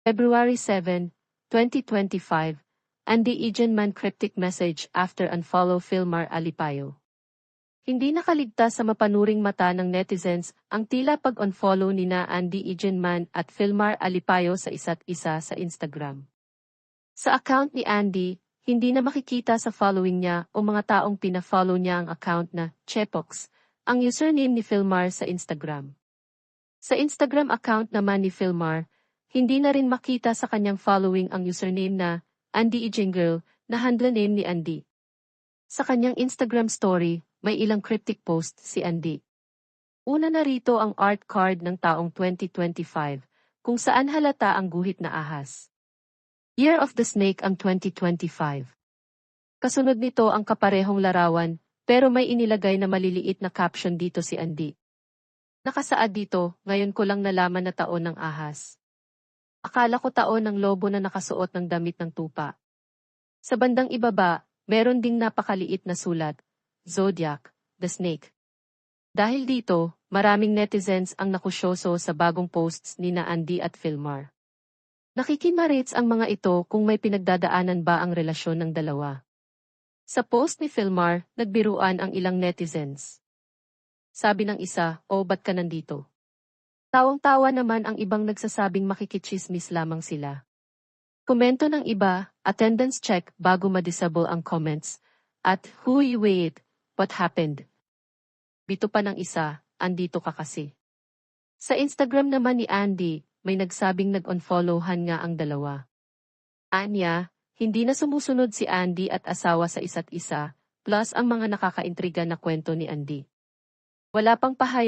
February 7, 2025, Andy Eganman cryptic message after unfollow Filmar Alipayo. Hindi nakaligtas sa mapanuring mata ng netizens ang tila pag-unfollow nina Andy Eganman at Filmar Alipayo sa isa't isa sa Instagram. Sa account ni Andy, hindi na makikita sa following niya o mga taong pina-follow niya ang account na Chepox, ang username ni Filmar sa Instagram. Sa Instagram account naman ni Filmar, hindi na rin makita sa kanyang following ang username na Andy Ejengirl na handle name ni Andy. Sa kanyang Instagram story, may ilang cryptic post si Andy. Una na rito ang art card ng taong 2025, kung saan halata ang guhit na ahas. Year of the Snake ang 2025. Kasunod nito ang kaparehong larawan, pero may inilagay na maliliit na caption dito si Andy. Nakasaad dito, ngayon ko lang nalaman na taon ng ahas. Akala ko taon ng lobo na nakasuot ng damit ng tupa. Sa bandang ibaba, meron ding napakaliit na sulat, Zodiac, the Snake. Dahil dito, maraming netizens ang nakusyoso sa bagong posts ni na Andy at Filmar. Nakikimarits ang mga ito kung may pinagdadaanan ba ang relasyon ng dalawa. Sa post ni Filmar, nagbiruan ang ilang netizens. Sabi ng isa, "Oh, ba't ka nandito?" Tawang-tawa naman ang ibang nagsasabing makikichismis lamang sila. Komento ng iba, attendance check bago ma-disable ang comments. At, "Huy, wait, what happened?" Bito pa ng isa, "Andito ka kasi." Sa Instagram naman ni Andy, may nagsabing nag-unfollowhan nga ang dalawa. Anya, hindi na sumusunod si Andy at asawa sa isa't isa, plus ang mga nakakaintriga na kwento ni Andy. Wala pang pahayag